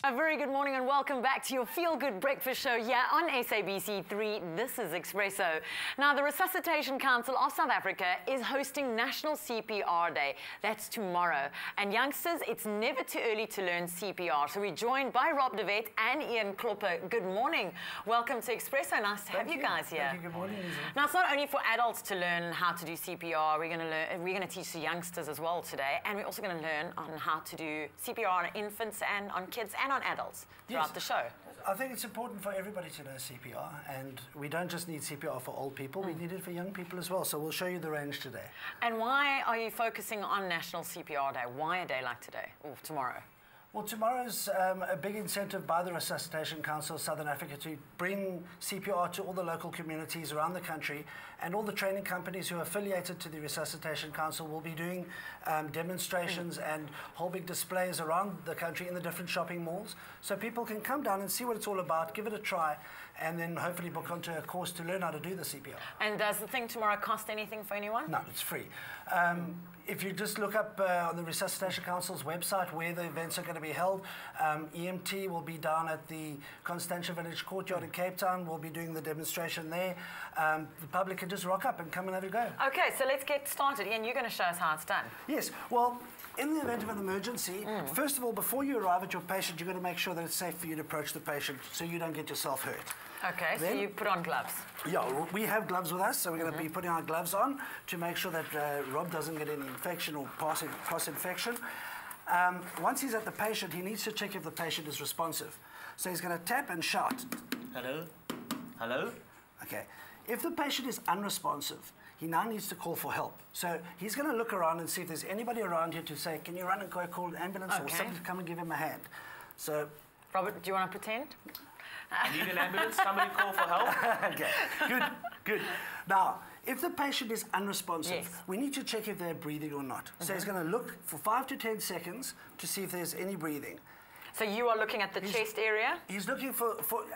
A very good morning and welcome back to your Feel Good Breakfast Show here on SABC3. This is Expresso. Now, the Resuscitation Council of South Africa is hosting National CPR Day. That's tomorrow. And youngsters, it's never too early to learn CPR. So we're joined by Rob de Wet and Ian Klopper. Good morning. Welcome to Expresso. Nice to have you guys here. Thank you. Good morning, Lisa. Now, it's not only for adults to learn how to do CPR. We're going to teach the youngsters as well today. And we're also going to learn on how to do CPR on infants and on kids and on adults throughout the show. I think it's important for everybody to know CPR, and we don't just need CPR for old people, we need it for young people as well, so we'll show you the range today. And why are you focusing on National CPR Day? Why a day like today, or tomorrow? Well, tomorrow's a big incentive by the Resuscitation Council of Southern Africa to bring CPR to all the local communities around the country, and all the training companies who are affiliated to the Resuscitation Council will be doing demonstrations and whole big displays around the country in the different shopping malls, so people can come down and see what it's all about, give it a try, and then hopefully book onto a course to learn how to do the CPR. And does the thing tomorrow cost anything for anyone? No, it's free. If you just look up on the Resuscitation Council's website where the events are going to be held, EMT will be down at the Constantia Village Courtyard in Cape Town. We'll be doing the demonstration there. The public can just rock up and come and have a go. Okay, so let's get started. Ian, you're going to show us how it's done. Yes, well, in the event of an emergency, first of all, before you arrive at your patient, you've got to make sure that it's safe for you to approach the patient so you don't get yourself hurt. Okay, then, so you put on gloves. Yeah, we have gloves with us, so we're going to be putting our gloves on to make sure that Rob doesn't get any infection or cross infection. Once he's at the patient, he needs to check if the patient is responsive. So he's going to tap and shout. Hello? Hello? Okay. If the patient is unresponsive, he now needs to call for help. So he's going to look around and see if there's anybody around here to say, can you run and go call an ambulance or somebody to come and give him a hand. So, Robert, do you want to pretend? I need an ambulance, somebody call for help. Okay, good. Now, if the patient is unresponsive, we need to check if they're breathing or not. So he's going to look for 5 to 10 seconds to see if there's any breathing. So you are looking at the chest area? He's looking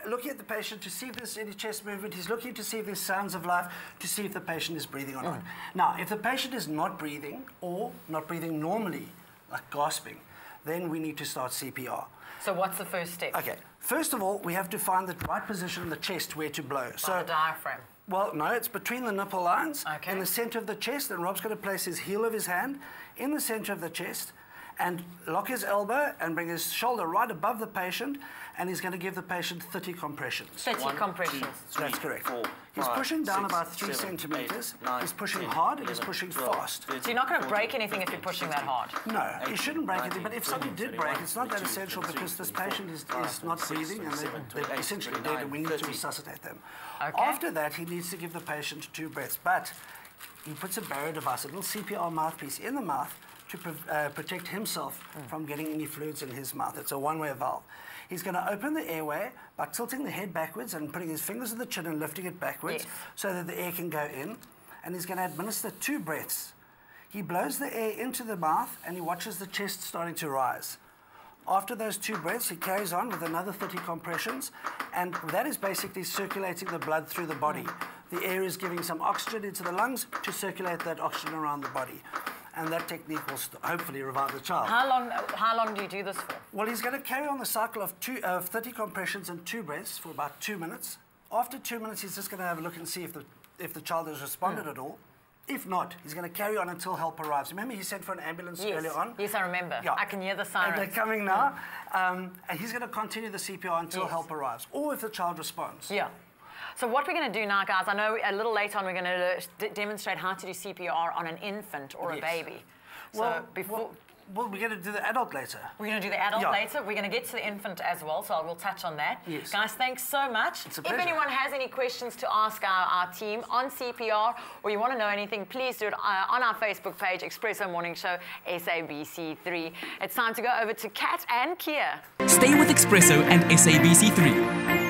looking at the patient to see if there's any chest movement. He's looking to see if there's sounds of life, to see if the patient is breathing or not. Now, if the patient is not breathing or not breathing normally, like gasping, then we need to start CPR. So what's the first step? Okay, first of all, we have to find the right position in the chest where to blow. By the diaphragm? Well, no, it's between the nipple lines in the center of the chest, and Rob's going to place his heel of his hand in the center of the chest and lock his elbow and bring his shoulder right above the patient, and he's going to give the patient 30 compressions. 30 compressions. 2, 3, That's correct. 4, he's 5, pushing down 6, about 3 7, centimeters. 8, 9, he's pushing 10, hard 11, and he's pushing 12, fast. 13, so you're not going to break anything if you're pushing that hard? No, he shouldn't break anything, but if something did break, it's not that essential because this patient is not breathing and they're essentially dead and we need to resuscitate them. Okay. After that, he needs to give the patient 2 breaths, but he puts a barrier device, a little CPR mouthpiece in the mouth to protect himself from getting any fluids in his mouth. It's a one-way valve. He's going to open the airway by tilting the head backwards and putting his fingers in the chin and lifting it backwards so that the air can go in. And he's going to administer 2 breaths. He blows the air into the mouth and he watches the chest starting to rise. After those 2 breaths, he carries on with another 30 compressions, and that is basically circulating the blood through the body. The air is giving some oxygen into the lungs to circulate that oxygen around the body. And that technique will hopefully revive the child. How long do you do this for? Well, he's going to carry on the cycle of 30 compressions and 2 breaths for about 2 minutes. After 2 minutes, he's just going to have a look and see if the child has responded at all. If not, he's going to carry on until help arrives. Remember he sent for an ambulance earlier on? Yes, I remember. Yeah. I can hear the sirens. And they're coming now. And he's going to continue the CPR until help arrives, or if the child responds. Yeah. So what we're going to do now, guys, I know a little later on we're going to demonstrate how to do CPR on an infant or a baby. So well, we're going to do the adult later. We're going to do the adult later. We're going to get to the infant as well, so we'll touch on that. Yes. Guys, thanks so much. It's a pleasure. If anyone has any questions to ask our team on CPR, or you want to know anything, please do it on our Facebook page, Expresso Morning Show, SABC3. It's time to go over to Kat and Kia. Stay with Expresso and SABC3.